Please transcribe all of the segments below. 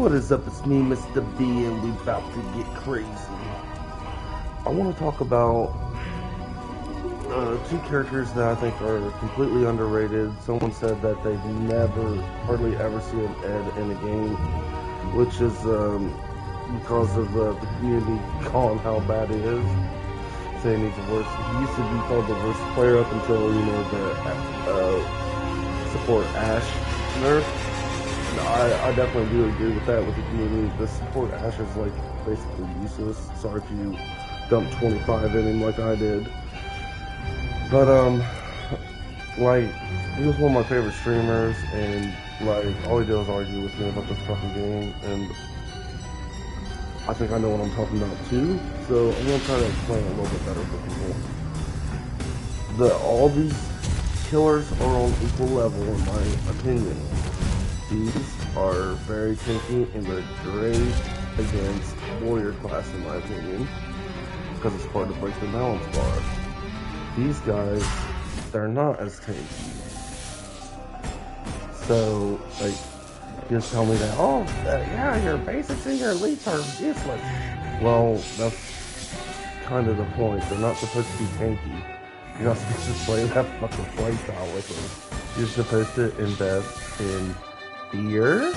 What is up? It's me, Mr. B, and we about to get crazy. I want to talk about two characters that I think are completely underrated. Someone said that they've never, hardly ever seen Ed in a game, which is because of the community calling how bad he is, saying he's the worst. He used to be called the worst player up until, the support Ash nerf. I definitely do agree with that with the community. The support Ash is like basically useless. Sorry if you dumped 25 in him like I did. But like he was one of my favorite streamers, and like all he did was argue with me about this fucking game, and I think I know what I'm talking about too. So I'm gonna try to explain it a little bit better for people. All these killers are on equal level in my opinion. These are very tanky and they're great against warrior class in my opinion, because it's hard to break the balance bar. These guys, they're not as tanky. So, like, just tell me that, yeah, your basics and your elites are useless. Well, that's kind of the point. They're not supposed to be tanky. You're not supposed to play that fucking playstyle with them. You're supposed to invest in fear,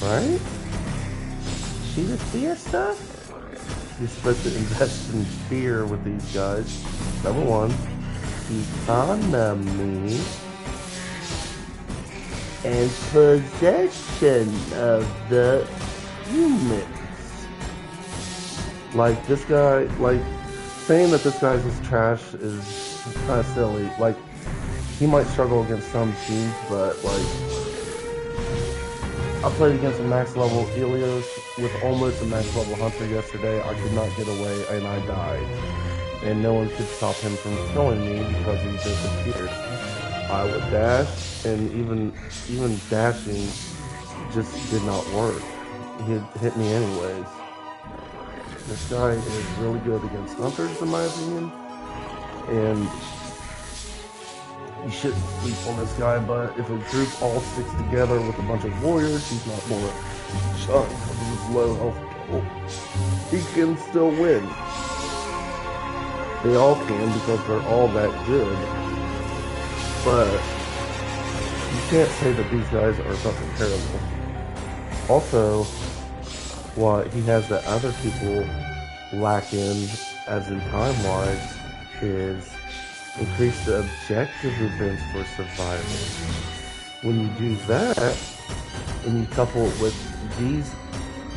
right? See this fear stuff? You're supposed to invest in fear with these guys. Number one, economy, and possession of the humans. Like this guy, like saying that this guy's just trash is kind of silly. Like, he might struggle against some teams, but like I played against a max level Helios with almost a max level Hunter yesterday. I could not get away and I died. And no one could stop him from killing me because he disappeared. I would dash, and even dashing just did not work. He'd hit me anyways. This guy is really good against Hunters in my opinion. And you shouldn't sleep on this guy, but if a group all sticks together with a bunch of warriors, he's not more shot because of his low health total. He can still win. They all can because they're all that good. But you can't say that these guys are fucking terrible. Also, what he has that other people lack in, as in time-wise, is increase the objective events for survivors. When you do that, and you couple it with these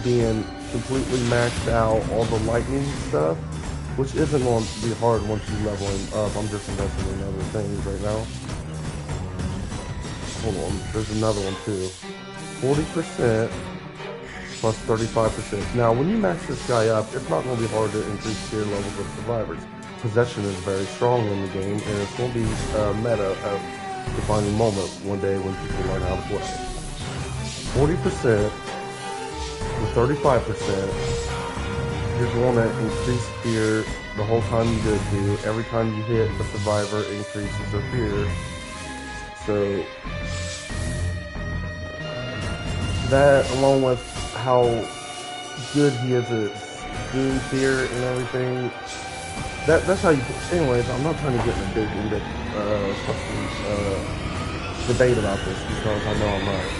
being completely maxed out, all the lightning stuff, which isn't going to be hard once you level him up. I'm just investing in other things right now. Hold on, there's another one too. 40% plus 35%. Now, when you max this guy up, it's not going to be hard to increase tier levels of survivors. Possession is very strong in the game, and it's going to be a meta of defining moment one day when people learn how to play. 40% with 35%, you're going to increase fear the whole time you do. Every time you hit the survivor, it increases their fear. So that, along with how good he is at doing fear and everything, that's how you. Anyways, I'm not trying to get in a big debate about this because I know I'm right.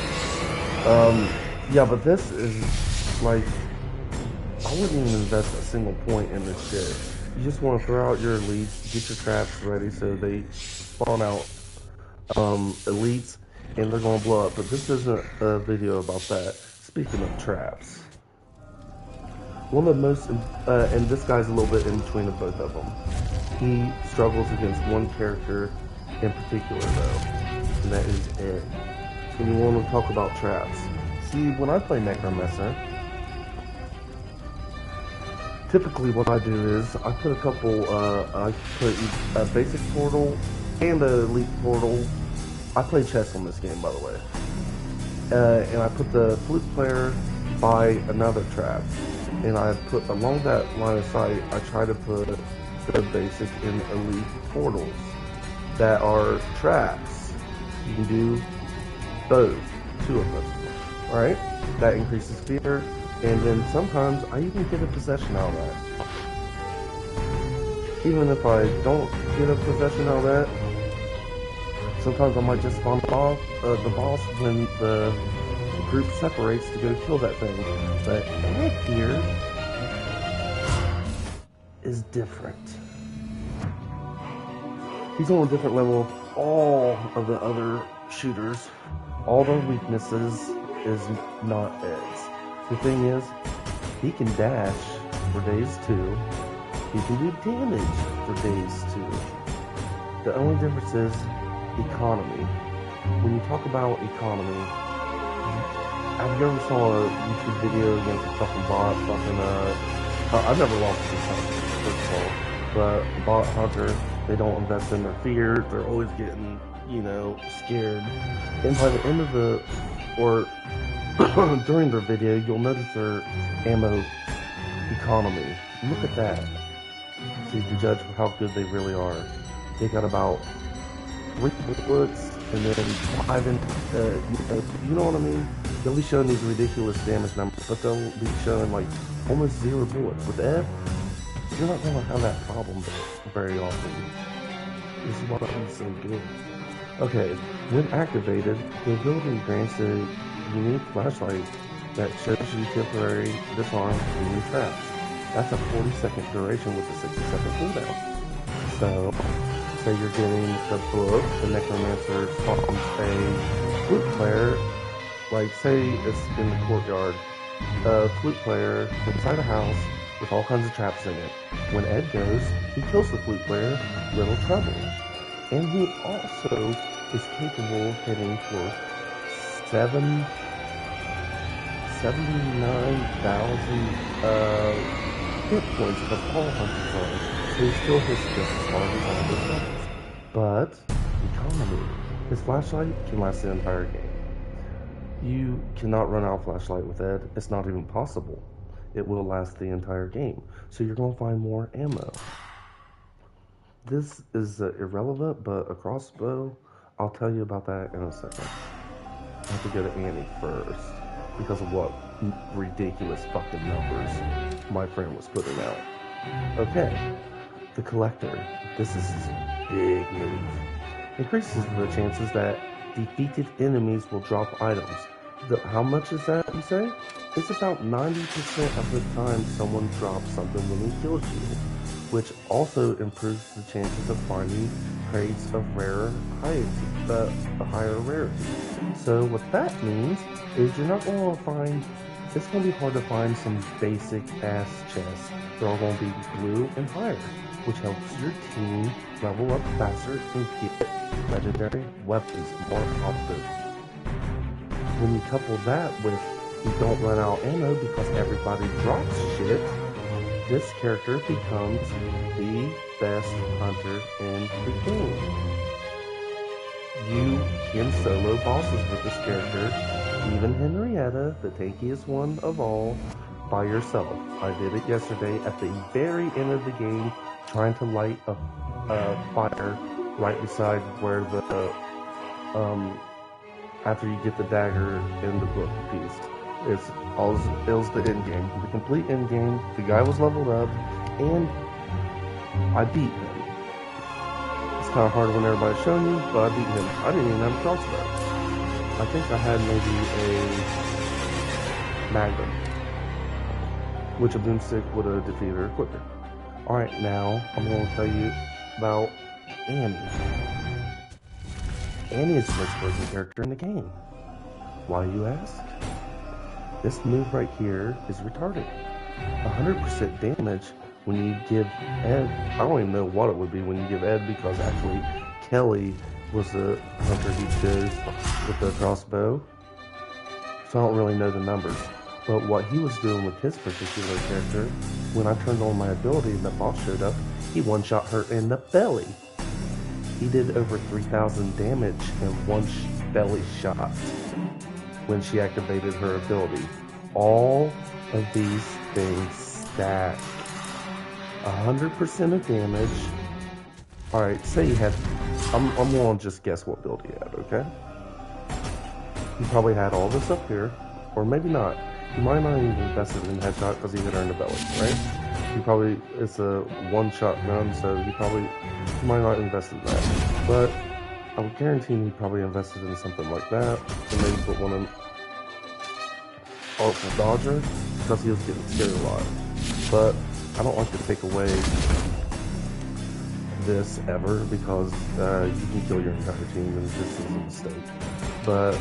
Yeah, but this is like, I wouldn't even invest a single point in this shit. You just want to throw out your elites, get your traps ready so they spawn out elites, and they're gonna blow up. But this isn't a video about that. Speaking of traps. One of the most, and this guy's a little bit in between of both of them. He struggles against one character in particular though, and that is Ed. And you want to talk about traps. See, when I play Necromancer, typically what I do is I put a couple, I put a basic portal and an elite portal. I play chess on this game, by the way. And I put the flute player by another trap. And I put, along that line of sight, I try to put the basic and elite portals that are traps. You can do both, two of them. Right? That increases fear, and then sometimes I even get a possession out of that. Even if I don't get a possession out of that, sometimes I might just spawn off the boss when the group separates to go kill that thing. But Ed here is different. He's on a different level of all of the other shooters. All their weaknesses is not Ed's. The thing is, he can dash for days too. He can do damage for days too. The only difference is economy. When you talk about economy, have you ever saw a YouTube video against a fucking bot? I've never lost this hunter, first of all, but the bot hunter, they don't invest in their fear. They're always getting, scared. And by the end of during their video, you'll notice their ammo economy. Look at that. So you can judge how good they really are. They got about 3 bullets, and then 5 in, you know what I mean? They'll be showing these ridiculous damage numbers, but they'll be showing like almost 0 bullets. With Ed, you're not going to have that problem very often. This is why he's so good. Okay, when activated, the ability grants a unique flashlight that shows you temporary disarm enemy traps. That's a 40-second duration with a 60-second cooldown. So, say you're getting the book, the Necromancer spawns a flute player, like say it's in the courtyard, a flute player inside a house with all kinds of traps in it. When Ed goes, he kills the flute player, little trouble. And he also is capable of hitting for 79,000 hit points of all hunters on. So he still hits just as hard as all those others. But economy. His flashlight can last the entire game. You cannot run out of flashlight with Ed. It's not even possible. It will last the entire game. So you're going to find more ammo. This is irrelevant, but a crossbow, I'll tell you about that in a second. I have to go to Annie first because of what ridiculous fucking numbers my friend was putting out. Okay, the Collector. This is his big move. Increases the chances that defeated enemies will drop items. How much is that, you say? It's about 90% of the time someone drops something when he kills you, which also improves the chances of finding crates of a higher rarity. So what that means is you're not going to find, it's going to be hard to find some basic ass chests. They're all going to be blue and higher, which helps your team level up faster and get legendary weapons more often. When you couple that with you don't run out of ammo because everybody drops shit, this character becomes the best hunter in the game. You can solo bosses with this character, even Henrietta, the tankiest one of all, by yourself. I did it yesterday at the very end of the game, trying to light a fire right beside where the after you get the dagger in the book piece. It was the end game, the complete end game. The guy was leveled up, and I beat him. It's kind of hard when everybody's showing you, but I beat him. I didn't even have a crossbow. I think I had maybe a Magnum, which a boomstick would have defeated her quicker. Alright, now I'm going to tell you about Annie. Annie is the most broken character in the game. Why, you ask? This move right here is retarded. 100% damage when you give Ed, I don't even know what it would be when you give Ed, because actually Kelly was the hunter he chose with the crossbow. So I don't really know the numbers. But what he was doing with his particular character, when I turned on my ability and the boss showed up, he one-shot her in the belly. He did over 3,000 damage in one belly shot when she activated her ability. All of these things stack. 100% of damage. Alright, say you had, I'm going to just guess what build he had, okay? He probably had all this up here. or maybe not. He might not even invested in headshot because he hit her in the belly, right? He probably, it's a one-shot gun, so he might not invest in that. But I would guarantee he probably invested in something like that, and maybe put one in Artful Dodger, because he was getting scared a lot. But I don't like to take away this ever, because you can kill your entire team and this is a mistake. But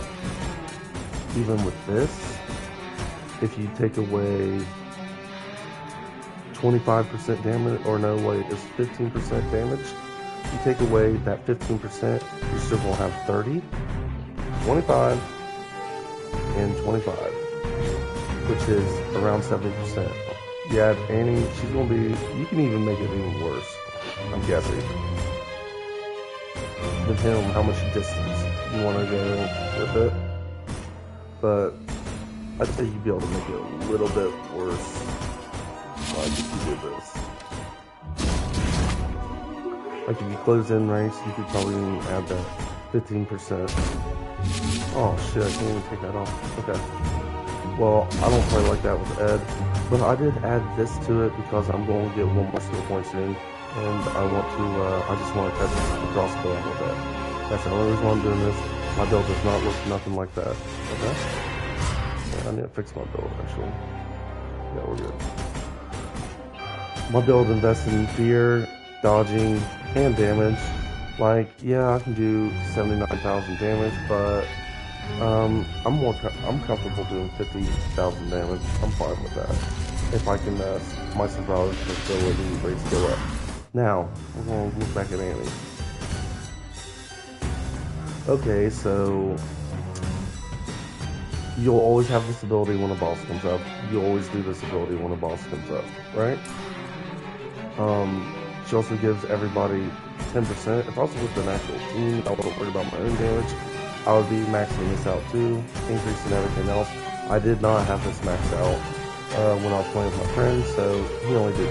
even with this, if you take away 25% damage, or no, wait, it's 15% damage. You take away that 15%, you're still gonna have 30, 25, and 25, which is around 70%. You add Annie, she's gonna be, you can even make it even worse, I'm guessing. Depending on how much distance you wanna go with it. But I'd say you'd be able to make it a little bit worse, like if you did this. Like if you close in ranks, you could probably even add that 15%. Oh shit, I can't even take that off. Okay. Well, I don't play like that with Ed, but I did add this to it because I'm going to get one more skill point soon, and I just want to test the crossbow a little bit. That's the only reason why I'm doing this. My build does not look nothing like that. Okay? I need to fix my build, actually. Yeah, we're good. My build invests in fear, dodging, and damage. Like, yeah, I can do 79,000 damage, but I'm comfortable doing 50,000 damage. I'm fine with that. If I can, my survival ability rates go up. Now, we're going to look back at Annie. Okay, so you'll always have this ability when a boss comes up. You always do this ability when a boss comes up, right? She also gives everybody 10%. If I was with an actual team, I wouldn't worry about my own damage. I would be maxing this out too, increasing everything else. I did not have this maxed out when I was playing with my friends, so he only did,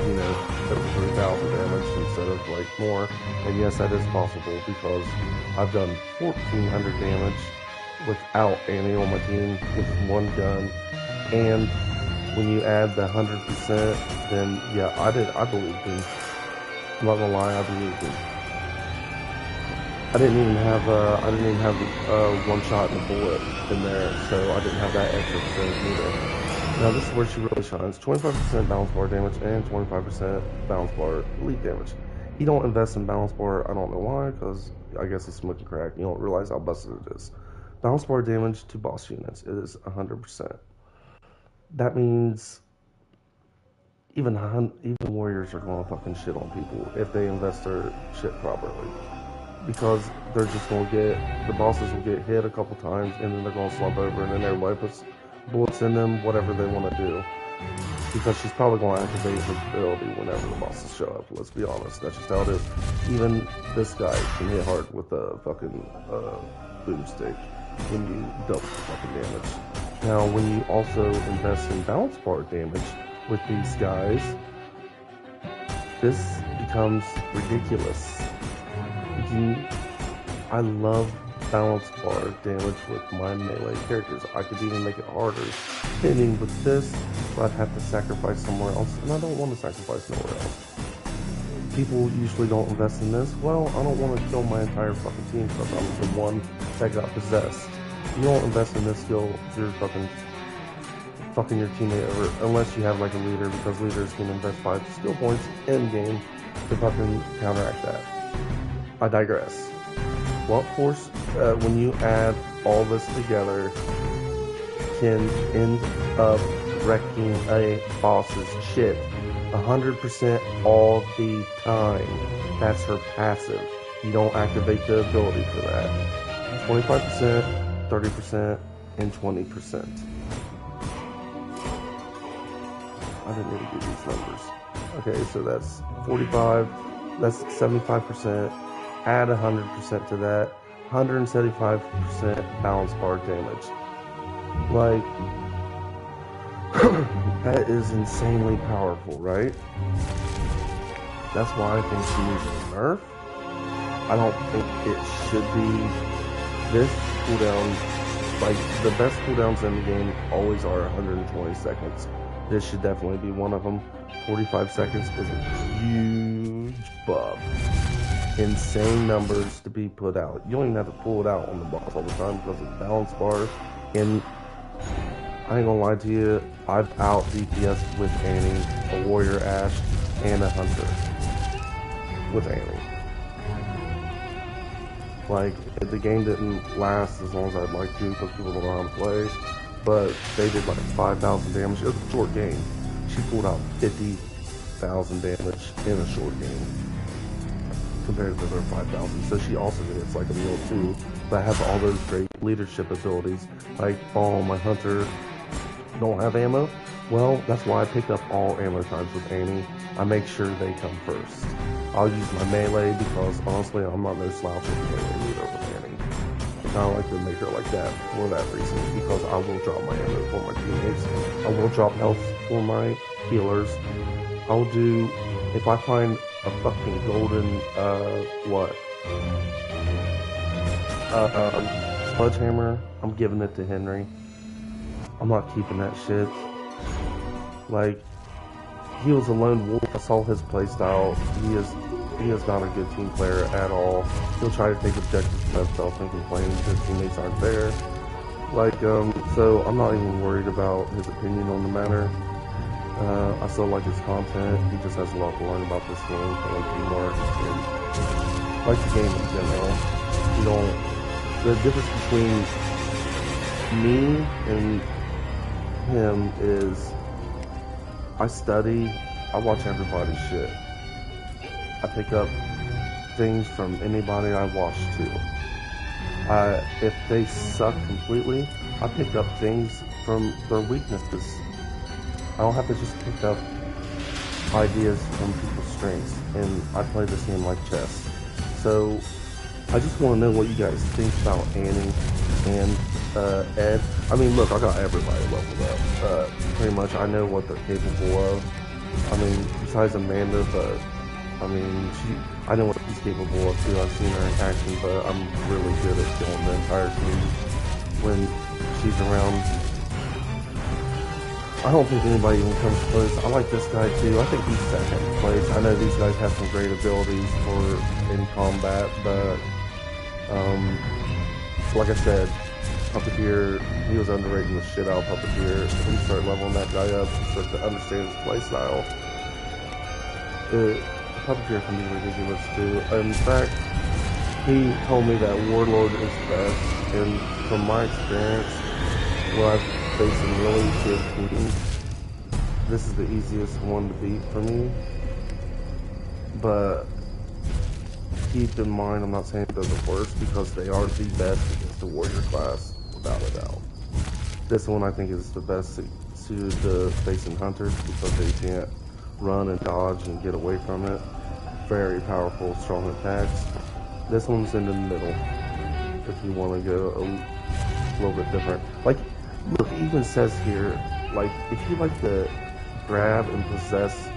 over 3,000 damage instead of like more. And yes, that is possible because I've done 1,400 damage without Annie on my team with one gun. And when you add the 100%, then yeah, I believed him. I'm not gonna lie, I believed him. I didn't even have one shot and a bullet in there, so I didn't have that extra percent either. Now this is where she really shines. 25% balance bar damage and 25% balance bar elite damage. You don't invest in balance bar, I don't know why, because I guess it's smoking crack. You don't realize how busted it is. Balance bar damage to boss units is 100%. That means even warriors are gonna fucking shit on people if they invest their shit properly. Because they're just gonna the bosses will get hit a couple times and then they're gonna slump over and then everybody puts bullets in them, whatever they want to do. Because she's probably gonna activate her ability whenever the bosses show up, let's be honest. That's just how it is. Even this guy can hit hard with a fucking boomstick when you double the fucking damage. Now, when you also invest in balance bar damage with these guys, this becomes ridiculous. I love balance bar damage with my melee characters. I could even make it harder hitting with this, but I'd have to sacrifice somewhere else, and I don't want to sacrifice nowhere else. People usually don't invest in this. Well, I don't want to kill my entire fucking team because I'm the one that got possessed. You don't invest in this skill if you're fucking your teammate over, unless you have like a leader, because leaders can invest 5 skill points in game to fucking counteract that. I digress. What force, when you add all this together, can end up wrecking a boss's shit 100% all the time. That's her passive. You don't activate the ability for that. 25%, 30%, and 20%. I didn't need to do these numbers. Okay, so that's 45, that's 75%. Add 100% to that, 175% balance bar damage. Like, that is insanely powerful, right? That's why I think she needs a nerf. I don't think it should be this cooldown like the best cooldowns in the game always are 120 seconds. This should definitely be one of them. 45 seconds is a huge buff. Insane numbers to be put out. You don't even have to pull it out on the boss all the time because it's balance bars. And I ain't gonna lie to you, I've out DPS with Annie, a warrior Ashe, and a hunter with Annie. Like, the game didn't last as long as I'd like to because people don't know how to play, but they did like 5,000 damage. It was a short game. She pulled out 50,000 damage in a short game compared to their 5,000. So she also hits like a meal too, but has all those great leadership abilities. Like, oh, my hunter don't have ammo. Well, that's why I pick up all ammo times with Annie. I make sure they come first. I'll use my melee because honestly, I'm not no slouch with melee leader with Annie. I don't like to make her like that for that reason, because I will drop my ammo for my teammates. I will drop health for my healers. I'll do, if I find a fucking golden, sledgehammer, I'm giving it to Henry. I'm not keeping that shit. Like, he was a lone wolf. I saw his playstyle. He is not a good team player at all. He'll try to take objectives for himself and complain that his teammates aren't there. Like, so I'm not even worried about his opinion on the matter. I still like his content. He just has a lot to learn about this game and teamwork and like the game in general. You know, the difference between me and him is I study, I watch everybody's shit. I pick up things from anybody I watch too. If they suck completely, I pick up things from their weaknesses. I don't have to just pick up ideas from people's strengths, and I play this game like chess. So I just want to know what you guys think about Annie and Ed. I mean, look, I got everybody leveled up. Pretty much, I know what they're capable of. I mean, besides Amanda, but I mean, I know what she's capable of too. I've seen her in action, but I'm really good at killing the entire team when she's around. I don't think anybody even comes close. I like this guy too. I think he's second place. I know these guys have some great abilities in combat, but like I said, Puppeteer, he was underrating the shit out of Puppeteer. When you start leveling that guy up, you start to understand his playstyle. Puppeteer can be ridiculous too. In fact, he told me that Warlord is best, and from my experience, when I've faced some really good teams, this is the easiest one to beat for me. But keep in mind, I'm not saying they're the worst, because they are the best against the warrior class, without a doubt. This one I think is the best suited to facing hunters, because they can't run and dodge and get away from it. Very powerful, strong attacks. This one's in the middle, if you want to go a little bit different. Like, look, it even says here, like, if you like to grab and possess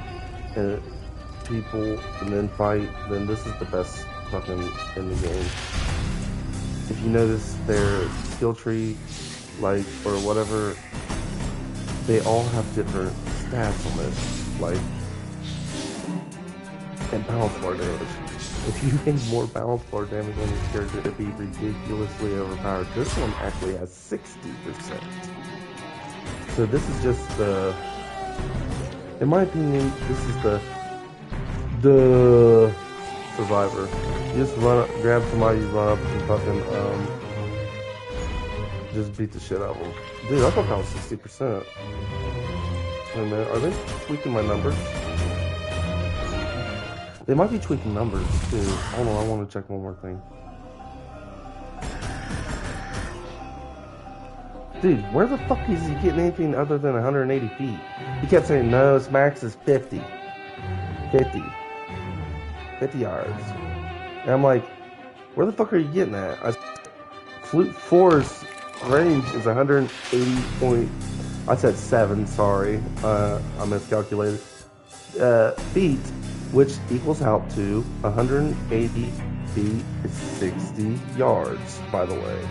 people and then fight, then this is the best weapon in the game. If you notice their skill tree, like, or whatever, they all have different stats on this, like, and balance bar damage. If you gain more balance bar damage on this character, it'd be ridiculously overpowered. This one actually has 60%. So this is just the, in my opinion, this is the survivor. You just run up, grab somebody, you run up and fucking just beat the shit out of them. Dude, I thought that was 60%. Wait a minute, are they tweaking my numbers? They might be tweaking numbers too. Hold on, I want to check one more thing. Dude, where the fuck is he getting anything other than 180 feet? He kept saying, no, his max is 50 yards. And I'm like, where the fuck are you getting at? Flute 4's range is 180 point... I said 7, sorry. I miscalculated. Feet, which equals out to 180 feet is 60 yards, by the way.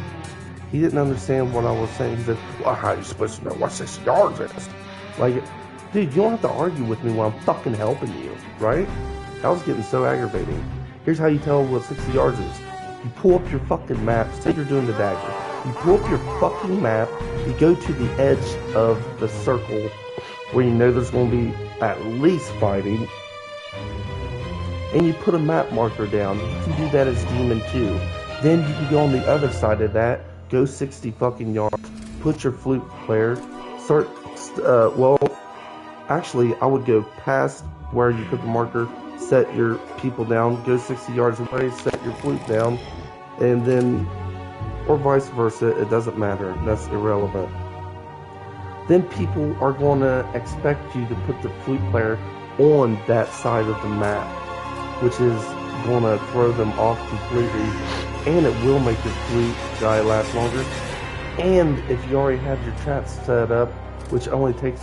He didn't understand what I was saying. He said, well, how are you supposed to know what 60 yards is? Like, dude, you don't have to argue with me when I'm fucking helping you, right? That was getting so aggravating. Here's how you tell what 60 yards is. You pull up your fucking map. Say you're doing the dagger. You pull up your fucking map. You go to the edge of the circle where you know there's going to be at least fighting. And you put a map marker down. You can do that as Demon too. Then you can go on the other side of that. Go 60 fucking yards. Put your flute player. Start. Well, actually, I would go past where you put the marker. Set your people down. Go 60 yards away. Set your flute down. And then, or vice versa. It doesn't matter. That's irrelevant. Then people are going to expect you to put the flute player on that side of the map, which is going to throw them off completely, and it will make your flute guy last longer. And if you already have your traps set up, which only takes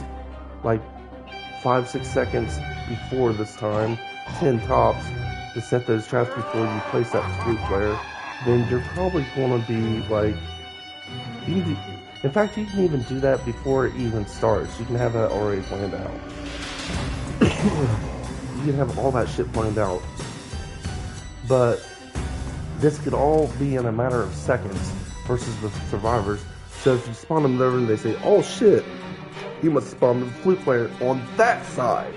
like 5-6 seconds before this time, 10 tops, to set those traps before you place that flute player, then you're probably going to be like, you can do, in fact, you can even do that before it even starts. You can have that already planned out. You can have all that shit planned out. But this could all be in a matter of seconds versus the survivors. So if you spawn them there and they say, oh shit, you must spawn the flute player on that side,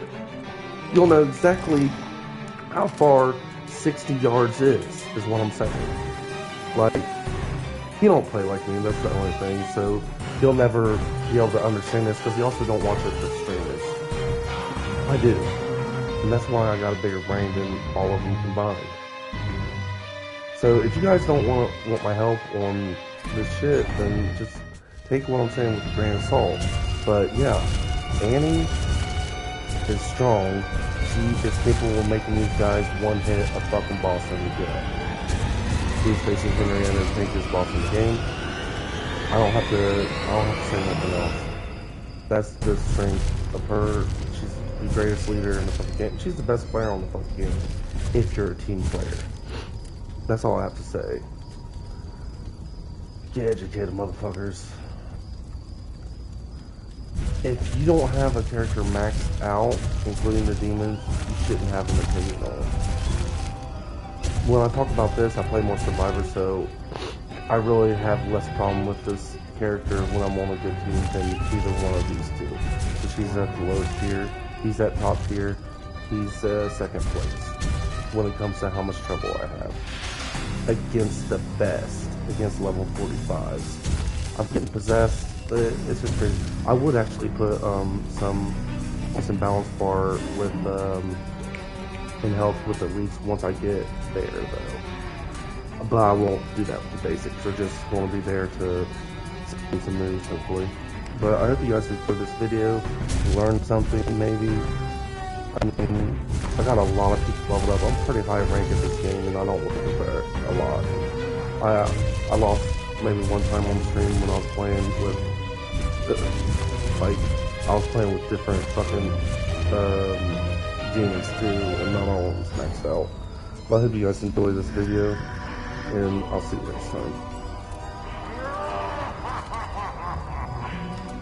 you'll know exactly how far 60 yards is what I'm saying. Like, you don't play like me, that's the only thing, so you'll never be able to understand this, because you also don't watch it for streamers. I do. And that's why I got a bigger brain than all of them combined. So if you guys don't want my help on this shit, then just take what I'm saying with a grain of salt. But yeah, Annie is strong. She is capable of making these guys one hit a fucking boss every day. She's facing Henrietta as the biggest boss in the game. I don't have to say nothing else. That's the strength of her. She's the greatest leader in the fucking game. She's the best player on the fucking game, if you're a team player. That's all I have to say. Get educated, motherfuckers. If you don't have a character maxed out, including the demons, you shouldn't have an opinion on it. When I talk about this, I play more Survivor, so I really have less problem with this character when I'm on a good team than either one of these two. So she's at the lowest tier, he's at top tier, he's second place when it comes to how much trouble I have against the best, against level 45s. I'm getting possessed. It's just crazy. I would actually put some balance bar with in health with at least once I get there though. But I won't do that with the basics. They're just going to be there to spin some moves hopefully. But I hope you guys enjoyed this video, learned something maybe. I mean, I got a lot of people leveled up. I'm pretty high rank at this game and I don't look at that a lot. I lost maybe one time on stream when I was playing with I was playing with different fucking demons too, and not all of them maxed out. But I hope you guys enjoyed this video, and I'll see you next time.